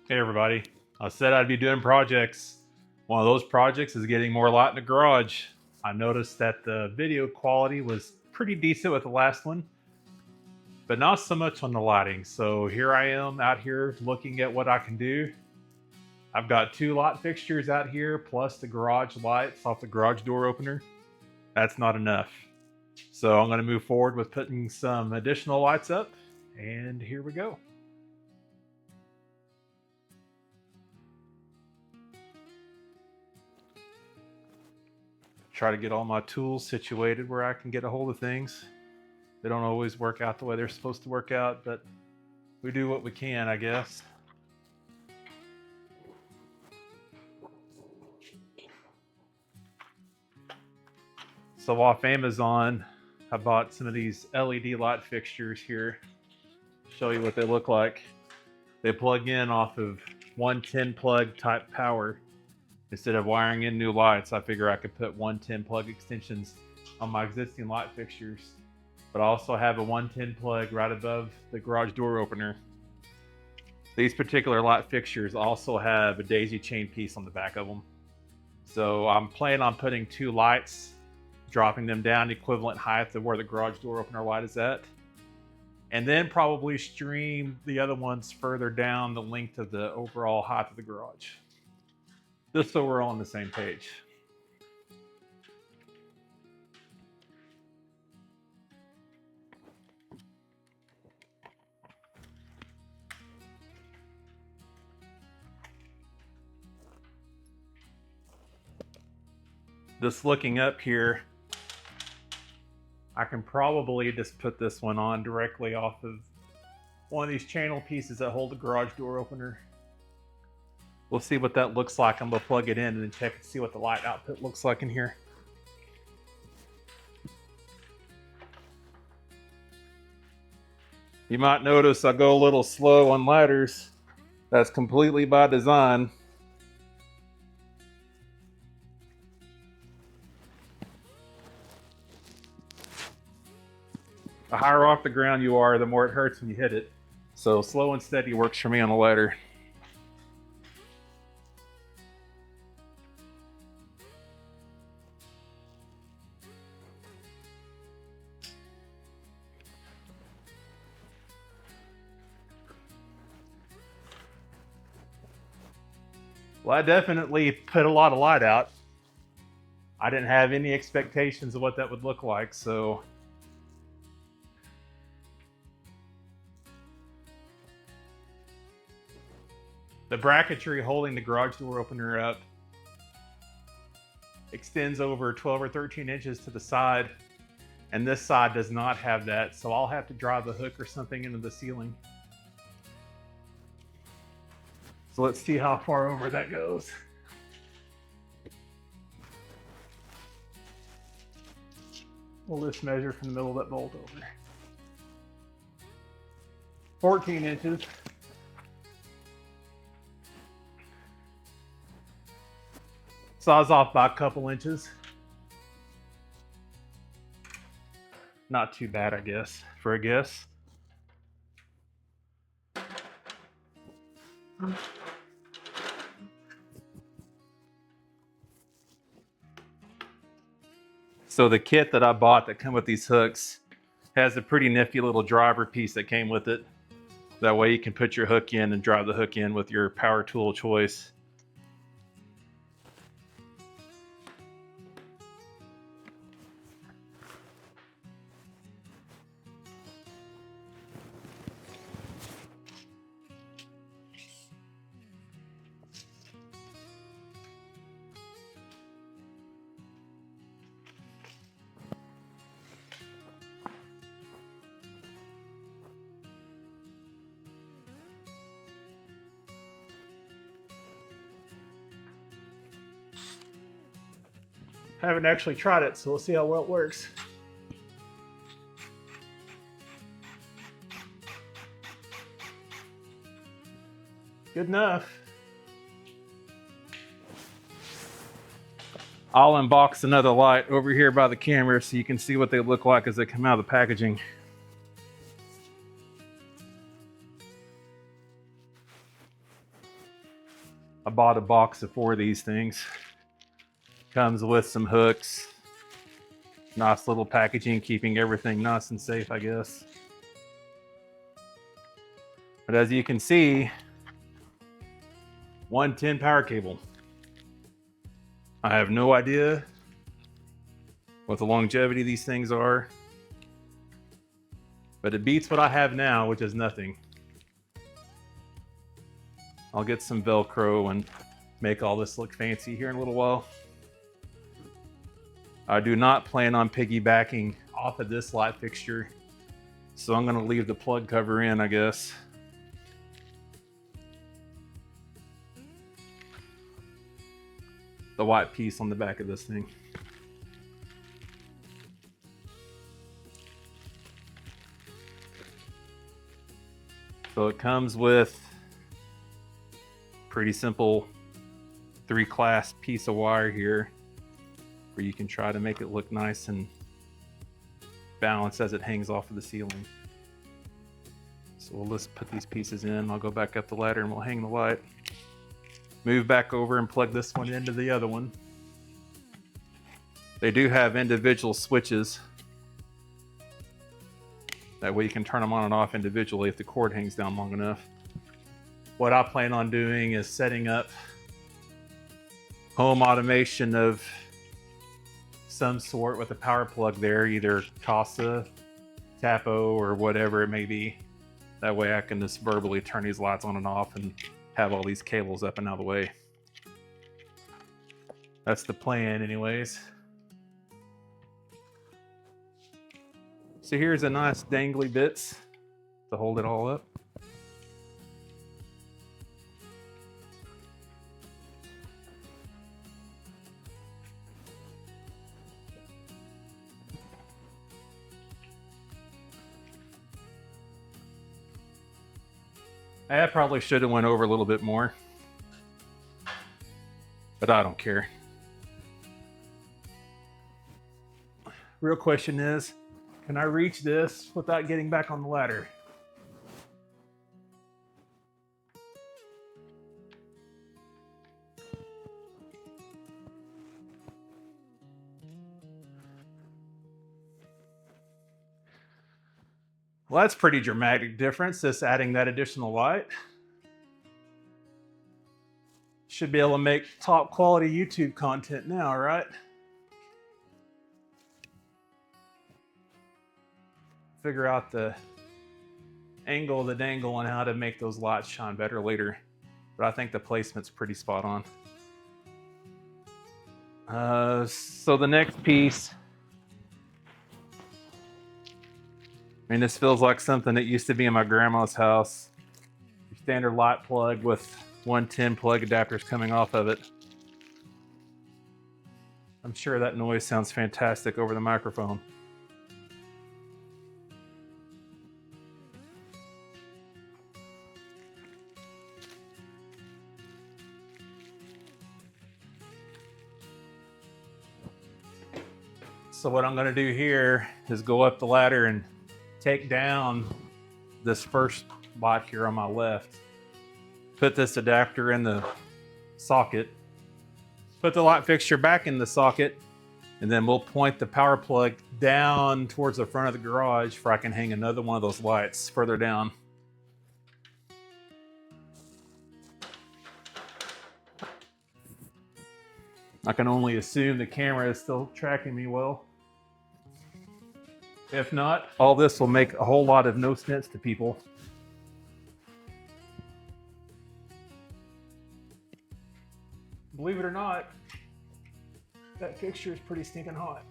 Hey everybody, I said I'd be doing projects. One of those projects is getting more light in the garage. I noticed that the video quality was pretty decent with the last one, but not so much on the lighting. So here I am out here looking at what I can do. I've got two light fixtures out here plus the garage lights off the garage door opener. That's not enough. So I'm going to move forward with putting some additional lights up, and here we go. Try to get all my tools situated where I can get a hold of things. They don't always work out the way they're supposed to work out, but we do what we can, I guess. So off Amazon, I bought some of these LED light fixtures here. Show you what they look like. They plug in off of 110 plug type power. Instead of wiring in new lights, I figure I could put 110 plug extensions on my existing light fixtures. But I also have a 110 plug right above the garage door opener. These particular light fixtures also have a daisy chain piece on the back of them. So I'm planning on putting two lights, dropping them down equivalent height of where the garage door opener light is at, and then probably stream the other ones further down the length of the overall height of the garage. Just so we're all on the same page. Just looking up here, I can probably just put this one on directly off of one of these channel pieces that hold the garage door opener. We'll see what that looks like. I'm gonna plug it in and then check and see what the light output looks like in here. You might notice I go a little slow on ladders. That's completely by design. The higher off the ground you are, the more it hurts when you hit it. So slow and steady works for me on a ladder. Well, I definitely put a lot of light out. I didn't have any expectations of what that would look like, so the bracketry holding the garage door opener up extends over 12 or 13 inches to the side, and this side does not have that, so I'll have to drive a hook or something into the ceiling. So let's see how far over that goes. We'll just measure from the middle of that bolt over. 14 inches. Saws off by a couple inches. Not too bad, I guess, for a guess. So the kit that I bought that come with these hooks has a pretty nifty little driver piece that came with it. That way you can put your hook in and drive the hook in with your power tool choice. I haven't actually tried it, so we'll see how well it works. Good enough. I'll unbox another light over here by the camera so you can see what they look like as they come out of the packaging. I bought a box of 4 of these things. Comes with some hooks. Nice little packaging, keeping everything nice and safe, I guess. But as you can see, 110 power cable. I have no idea what the longevity of these things are, but it beats what I have now, which is nothing. I'll get some Velcro and make all this look fancy here in a little while. I do not plan on piggybacking off of this light fixture, so I'm going to leave the plug cover in, I guess. The white piece on the back of this thing. So it comes with pretty simple 3-class piece of wire here, where you can try to make it look nice and balanced as it hangs off of the ceiling. So we'll just put these pieces in. I'll go back up the ladder and we'll hang the light. Move back over and plug this one into the other one. They do have individual switches. That way you can turn them on and off individually if the cord hangs down long enough. What I plan on doing is setting up home automation of some sort with a power plug there, either Casa, FAFO, or whatever it may be. That way I can just verbally turn these lights on and off and have all these cables up and out of the way. That's the plan anyways. So here's a nice dangly bits to hold it all up. I probably should have went over a little bit more, but I don't care. Real question is, can I reach this without getting back on the ladder? Well, that's pretty dramatic difference, just adding that additional light. Should be able to make top quality YouTube content now, right? Figure out the angle of the dangle and how to make those lights shine better later. But I think the placement's pretty spot on. So the next piece, I mean, this feels like something that used to be in my grandma's house. Your standard light plug with 110 plug adapters coming off of it. I'm sure that noise sounds fantastic over the microphone. So what I'm going to do here is go up the ladder and take down this first light here on my left. Put this adapter in the socket. Put the light fixture back in the socket. And then we'll point the power plug down towards the front of the garage where I can hang another one of those lights further down. I can only assume the camera is still tracking me well. If not, all this will make a whole lot of no sense to people. Believe it or not, that fixture is pretty stinking hot.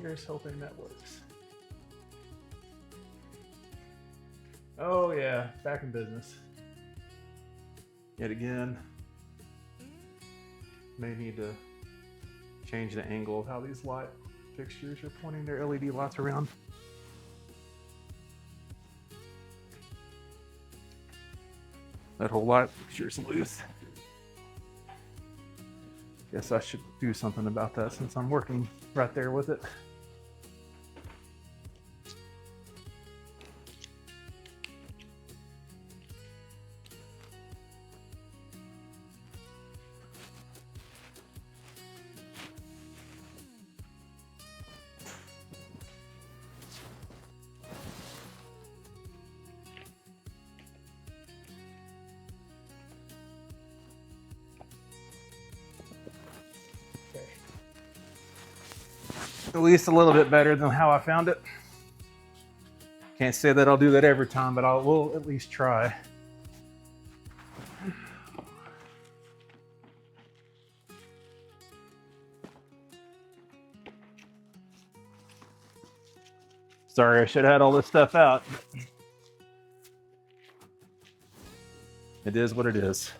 Here's hoping that works. Oh yeah, back in business. Yet again, may need to change the angle of how these light fixtures are pointing their LED lights around. That whole light fixture is loose. Guess I should do something about that since I'm working right there with it. At least a little bit better than how I found it. Can't say that I'll do that every time, but I will at least try. Sorry, I should have had all this stuff out. It is what it is.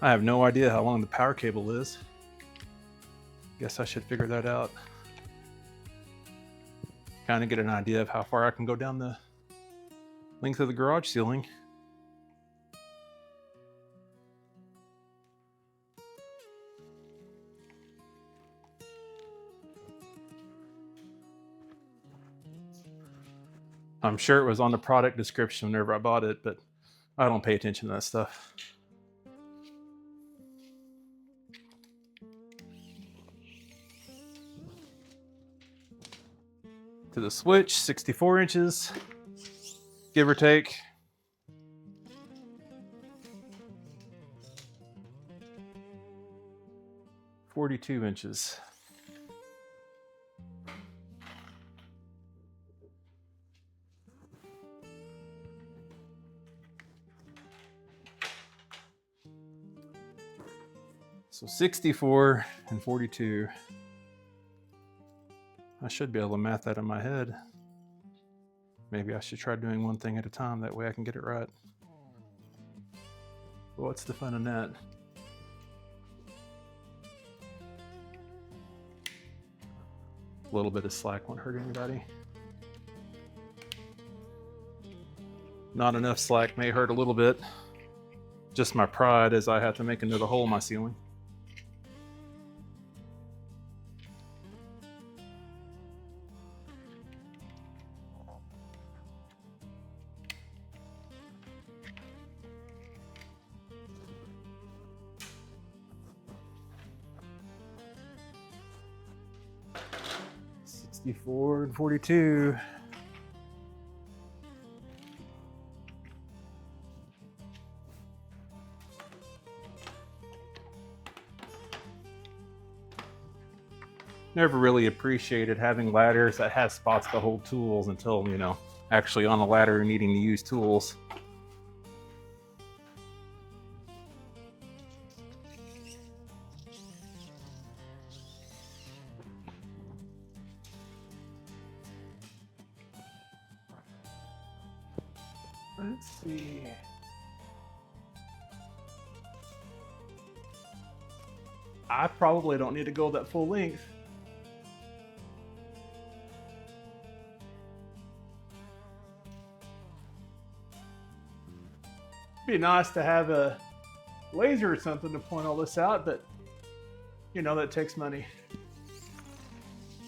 I have no idea how long the power cable is. Guess I should figure that out. Kind of get an idea of how far I can go down the length of the garage ceiling. I'm sure it was on the product description whenever I bought it, but I don't pay attention to that stuff. To the switch, 64 inches, give or take. $42 inches. So 64 and 42. I should be able to math that in my head. Maybe I should try doing one thing at a time, that way I can get it right. But what's the fun in that? A little bit of slack won't hurt anybody. Not enough slack may hurt a little bit. Just my pride as I have to make another hole in my ceiling. $64 and $42. Never really appreciated having ladders that have spots to hold tools until, actually on a ladder needing to use tools. Let's see. I probably don't need to go that full length. Be nice to have a laser or something to point all this out, but that takes money.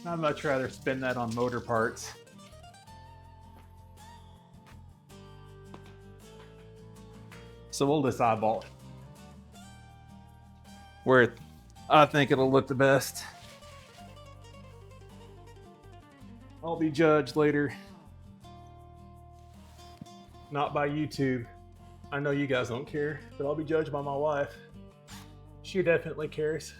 I'd much rather spend that on motor parts. So we'll just eyeball it where I think it'll look the best. I'll be judged later. Not by YouTube. I know you guys don't care, but I'll be judged by my wife. She definitely cares.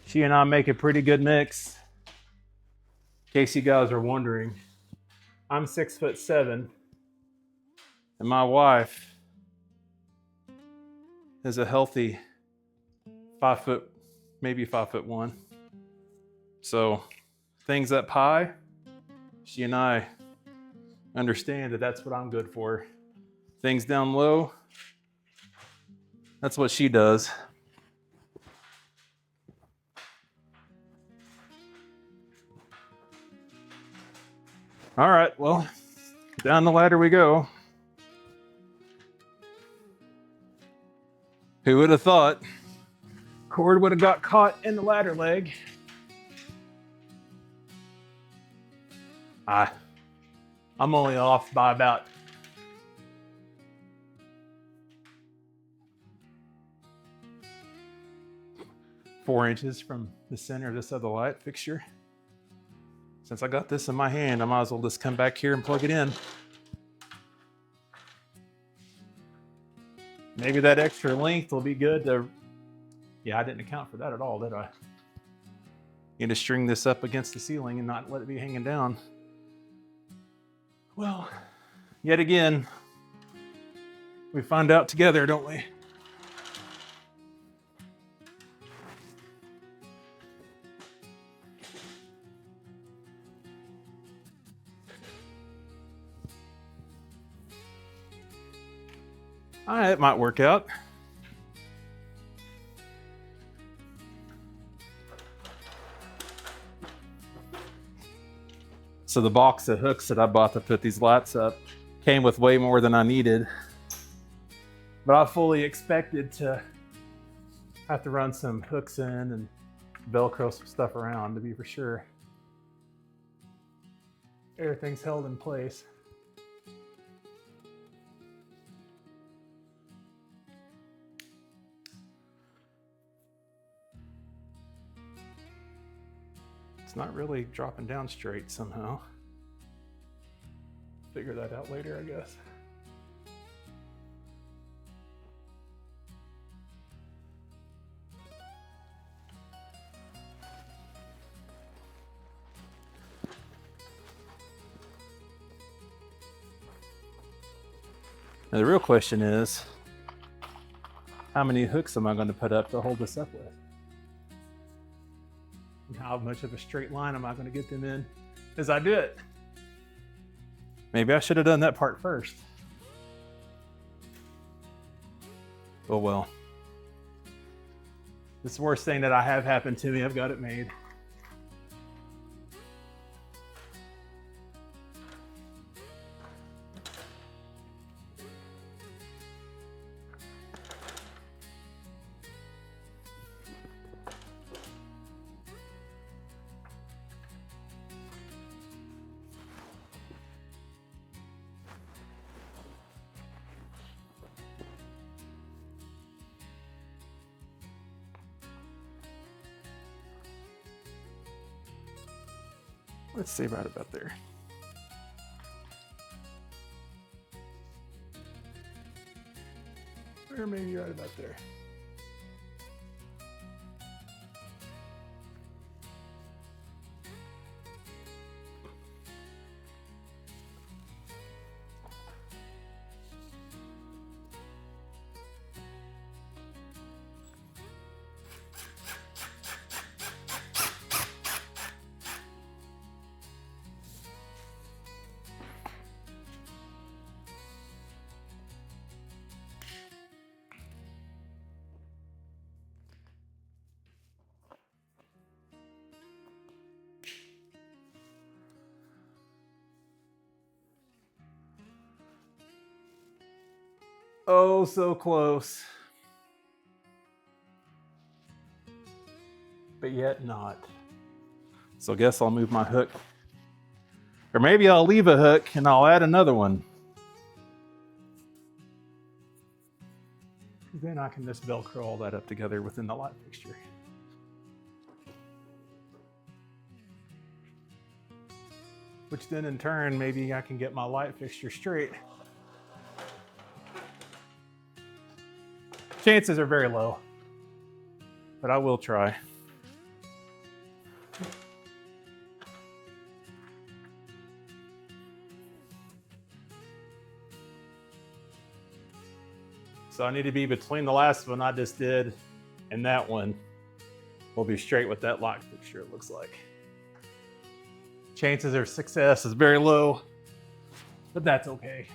She and I make a pretty good mix. In case you guys are wondering, I'm 6'7", and my wife is a healthy 5 foot, maybe 5'1". So things up high, she and I understand that that's what I'm good for. Things down low, that's what she does. All right, well, down the ladder we go. Who would have thought cord would have got caught in the ladder leg? I'm only off by about 4 inches from the center of this other light fixture. Since I got this in my hand, I might as well just come back here and plug it in. Maybe that extra length will be good to... Yeah, I didn't account for that at all, did I? Need to string this up against the ceiling and not let it be hanging down. Well, yet again, we find out together, don't we? All right, it might work out. So the box of hooks that I bought to put these lights up came with way more than I needed. But I fully expected to have to run some hooks in and Velcro some stuff around to be for sure everything's held in place. It's not really dropping down straight somehow. Figure that out later, I guess. Now the real question is, how many hooks am I going to put up to hold this up with? How much of a straight line am I going to get them in as I do it? Maybe I should have done that part first. Oh well. It's the worst thing that I have happened to me. I've got it made. Let's see, right about there. Or maybe right about there. Oh, so close. But yet not. So I guess I'll move my hook. Or maybe I'll leave a hook and I'll add another one. Then I can just Velcro all that up together within the light fixture. Which then in turn, maybe I can get my light fixture straight. Chances are very low, but I will try. So I need to be between the last one I just did and that one. We'll be straight with that light fixture, it looks like. chances of success is very low, but that's okay.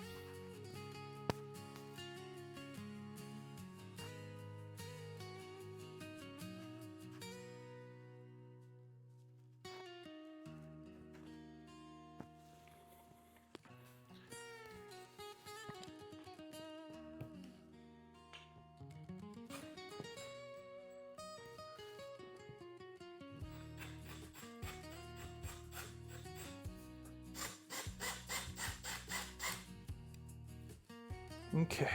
Okay.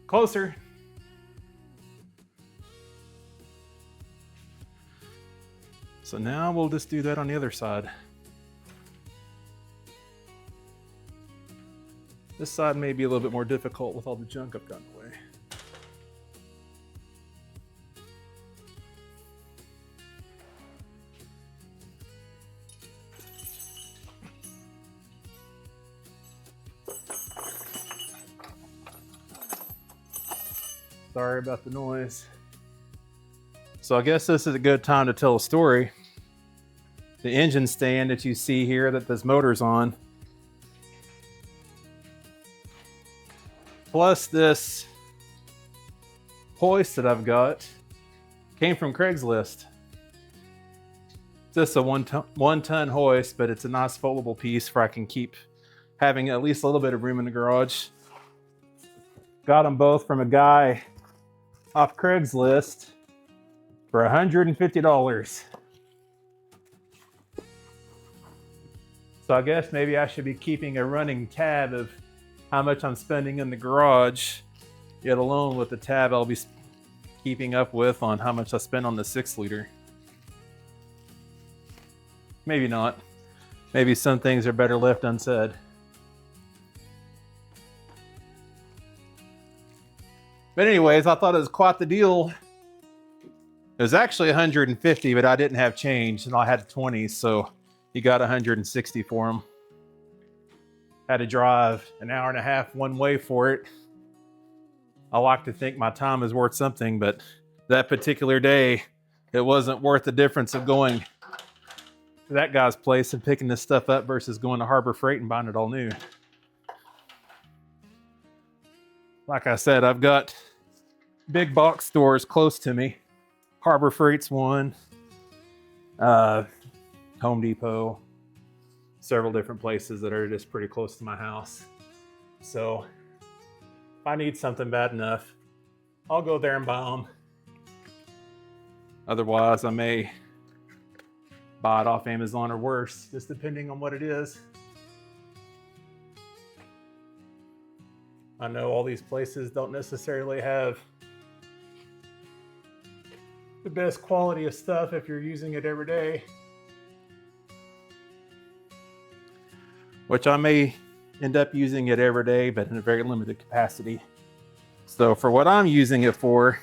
Closer. So now we'll just do that on the other side. This side may be a little bit more difficult with all the junk I've gotten away. Sorry about the noise. So I guess this is a good time to tell a story. The engine stand that you see here that this motor's on, plus this hoist that I've got, came from Craigslist. It's just a one-ton hoist, but it's a nice foldable piece where I can keep having at least a little bit of room in the garage. Got them both from a guy off Craigslist for $150. So I guess maybe I should be keeping a running tab of how much I'm spending in the garage, yet alone with the tab I'll be keeping up with on how much I spend on the 6-liter. Maybe not. Maybe some things are better left unsaid. But anyways, I thought it was quite the deal. It was actually 150, but I didn't have change and I had 20, so he got 160 for him. Had to drive an hour and a half one way for it. I like to think my time is worth something, but that particular day, it wasn't worth the difference of going to that guy's place and picking this stuff up versus going to Harbor Freight and buying it all new. Like I said, I've got big box stores close to me. Harbor Freight's one, Home Depot, several different places that are just pretty close to my house. So if I need something bad enough, I'll go there and buy them. Otherwise, I may buy it off Amazon or worse, just depending on what it is. I know all these places don't necessarily have the best quality of stuff if you're using it every day, which I may end up using it every day, but in a very limited capacity. So for what I'm using it for,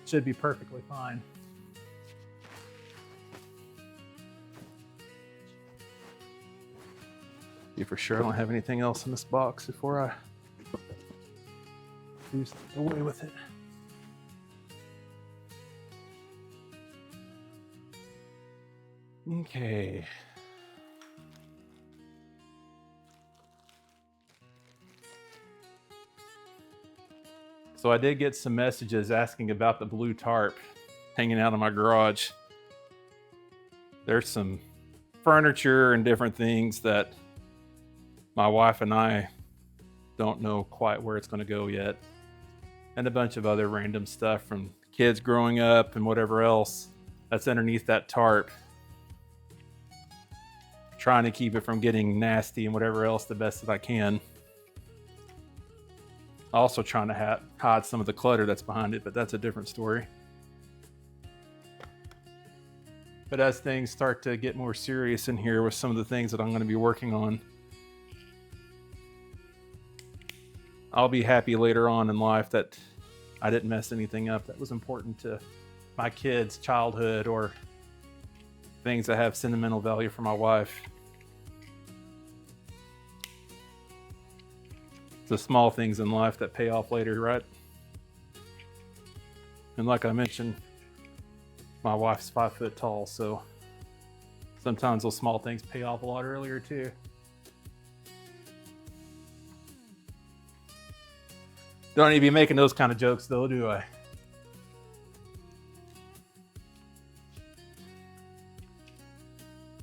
it should be perfectly fine. Be for sure I don't have anything else in this box before I do something away with it. Okay. So I did get some messages asking about the blue tarp hanging out in my garage. There's some furniture and different things that my wife and I don't know quite where it's going to go yet. And a bunch of other random stuff from kids growing up and whatever else that's underneath that tarp. Trying to keep it from getting nasty and whatever else the best that I can. Also trying to hide some of the clutter that's behind it, but that's a different story. But as things start to get more serious in here with some of the things that I'm going to be working on, I'll be happy later on in life that I didn't mess anything up that was important to my kids' childhood or things that have sentimental value for my wife. It's the small things in life that pay off later, right? And like I mentioned, my wife's 5 foot tall, so sometimes those small things pay off a lot earlier too. Don't need to be making those kind of jokes though, do I?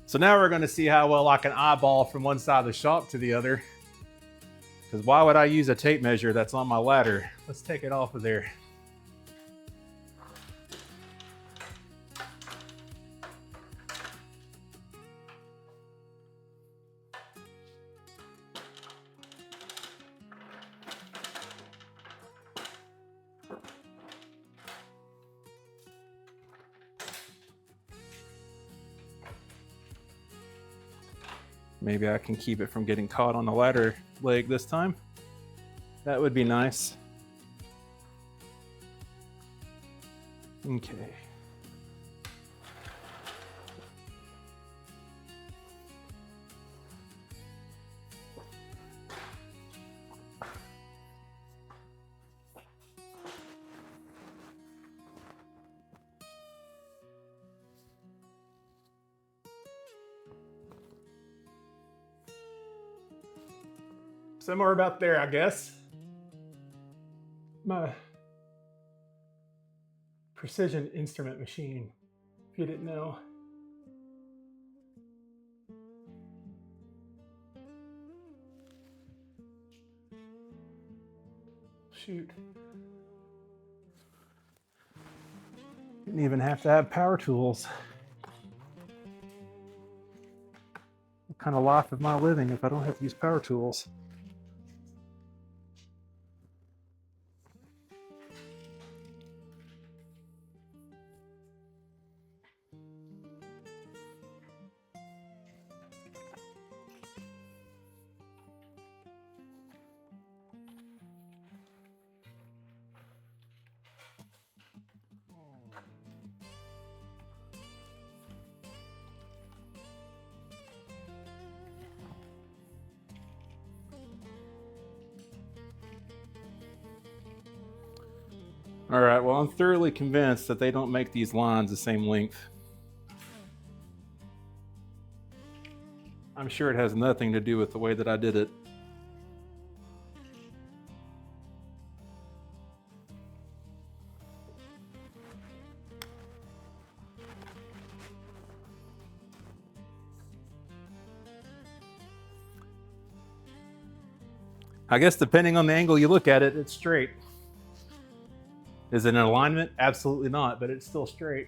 So now we're going to see how well I can eyeball from one side of the shop to the other. Because why would I use a tape measure that's on my ladder? Let's take it off of there. Maybe I can keep it from getting caught on the ladder leg this time. That would be nice. Okay. Somewhere about there, I guess. My precision instrument machine, if you didn't know. Shoot. Didn't even have to have power tools. What kind of life am I living if I don't have to use power tools? All right, well, I'm thoroughly convinced that they don't make these lines the same length. I'm sure it has nothing to do with the way that I did it. I guess depending on the angle you look at it, it's straight. Is it an alignment? Absolutely not, but it's still straight.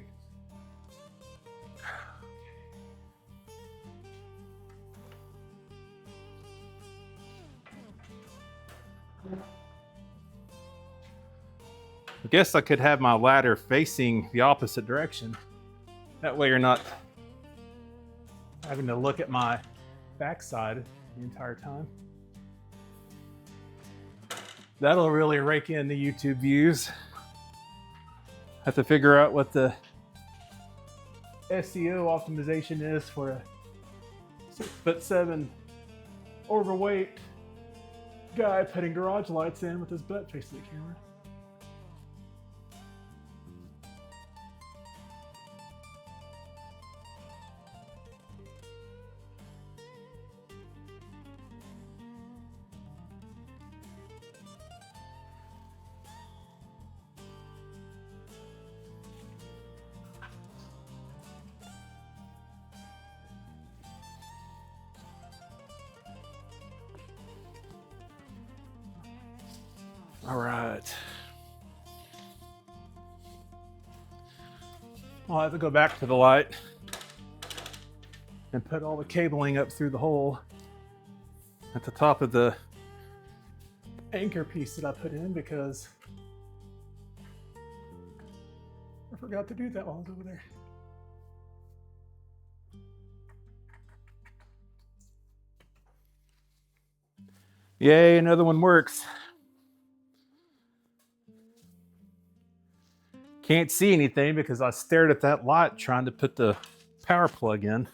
I guess I could have my ladder facing the opposite direction. That way you're not having to look at my backside the entire time. That'll really rake in the YouTube views. Have to figure out what the SEO optimization is for a 6'7" overweight guy putting garage lights in with his butt facing the camera. All right. I'll have to go back to the light and put all the cabling up through the hole at the top of the anchor piece that I put in because I forgot to do that while I was over there. Yay, another one works. Can't see anything because I stared at that light trying to put the power plug in.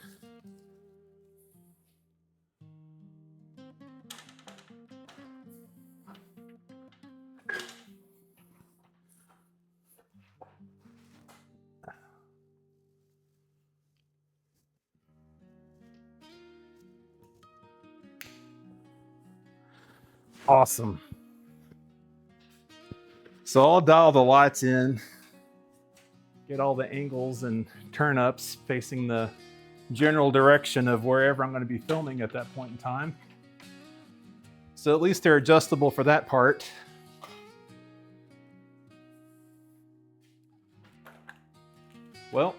Awesome. So I'll dial the lights in, get all the angles and turn ups facing the general direction of wherever I'm going to be filming at that point in time. So at least they're adjustable for that part. Well,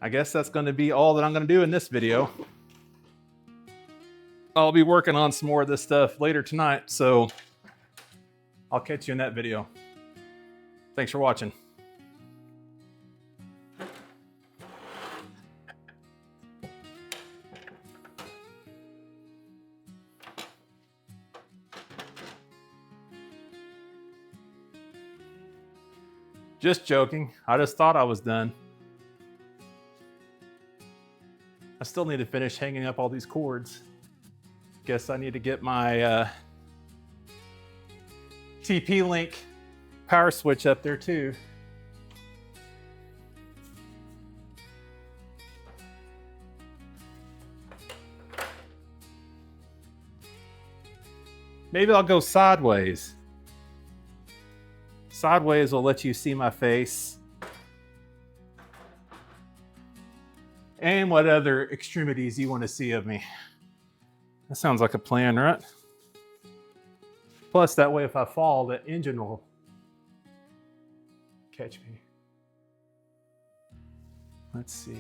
I guess that's going to be all that I'm going to do in this video. I'll be working on some more of this stuff later tonight, so I'll catch you in that video. Thanks for watching. Just joking. I just thought I was done. I still need to finish hanging up all these cords. Guess I need to get my TP-Link power switch up there too. Maybe I'll go sideways. Sideways will let you see my face. And what other extremities you want to see of me. That sounds like a plan, right? Plus, that way if I fall, the engine will catch me. Let's see.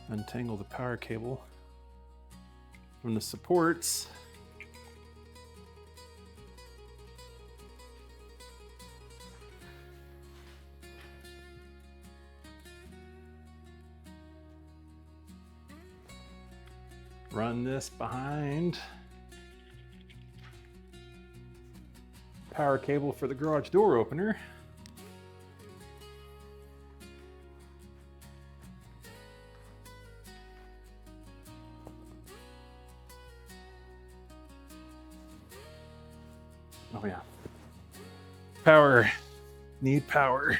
Untangle the power cable from the supports. Run this behind power cable for the garage door opener. Oh yeah. Power. Need power.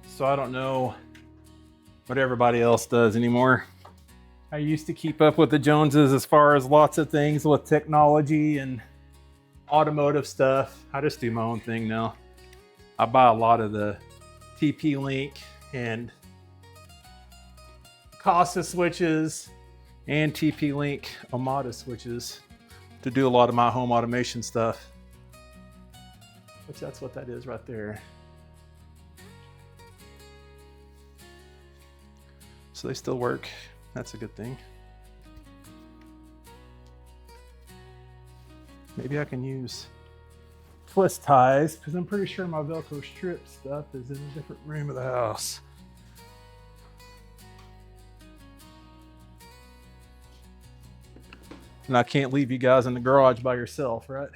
So I don't know what everybody else does anymore. I used to keep up with the Joneses as far as lots of things with technology and automotive stuff. I just do my own thing now. I buy a lot of the TP-Link and Casa switches and TP-Link Omada switches to do a lot of my home automation stuff. Which that's what that is right there. So they still work. That's a good thing. Maybe I can use twist ties because I'm pretty sure my Velcro strip stuff is in a different room of the house. And I can't leave you guys in the garage by yourself, right?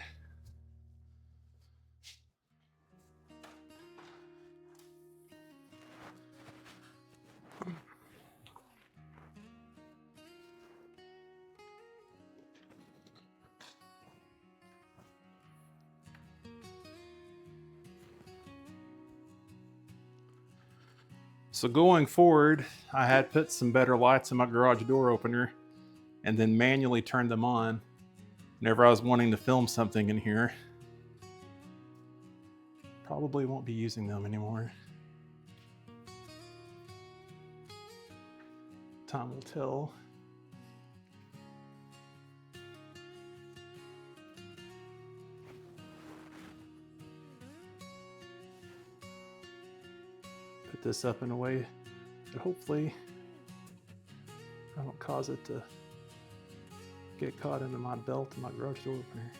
So going forward, I had put some better lights in my garage door opener and then manually turned them on whenever I was wanting to film something in here. Probably won't be using them anymore. Time will tell. Put this up in a way that hopefully I don't cause it to get caught into my belt and my garage door opener.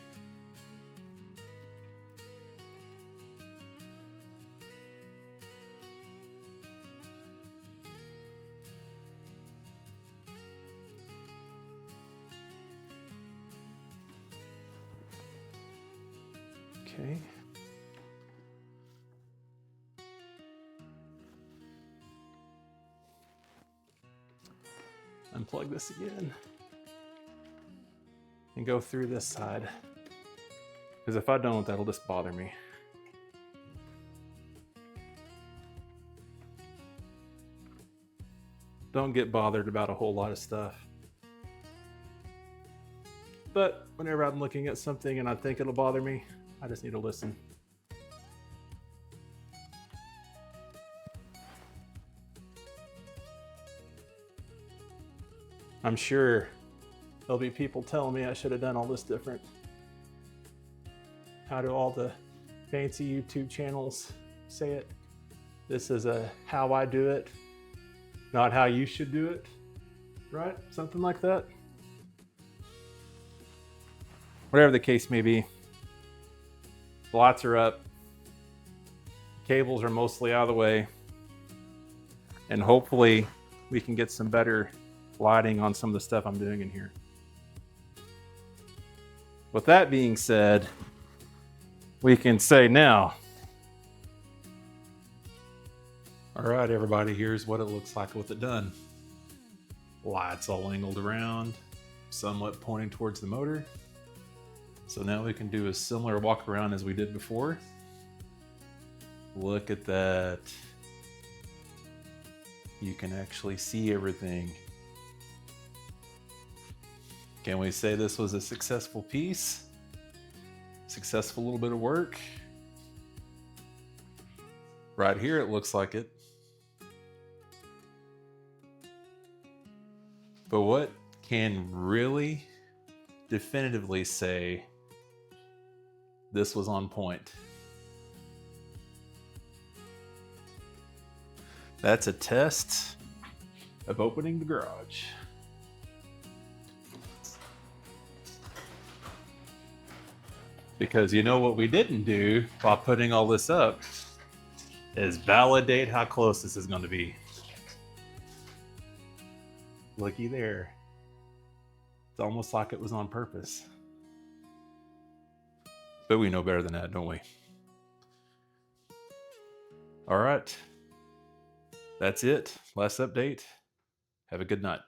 Okay. Unplug this again and go through this side, because if I don't, that'll just bother me. Don't get bothered about a whole lot of stuff, but whenever I'm looking at something and I think it'll bother me, I just need to listen. I'm sure there'll be people telling me I should have done all this different. How do all the fancy YouTube channels say it? This is how I do it, not how you should do it, right? Something like that. Whatever the case may be, the lights are up, cables are mostly out of the way, and hopefully we can get some better lighting on some of the stuff I'm doing in here. With that being said, we can say now, all right, everybody, here's what it looks like with it done. Lights all angled around, somewhat pointing towards the motor. So now we can do a similar walk around as we did before. Look at that. You can actually see everything. Can we say this was a successful piece? Successful little bit of work? Right here, it looks like it. But what can really definitively say this was on point? That's a test of opening the garage. Because you know what we didn't do while putting all this up is validate how close this is going to be. Looky there. It's almost like it was on purpose. But we know better than that, don't we? All right. That's it. Last update. Have a good night.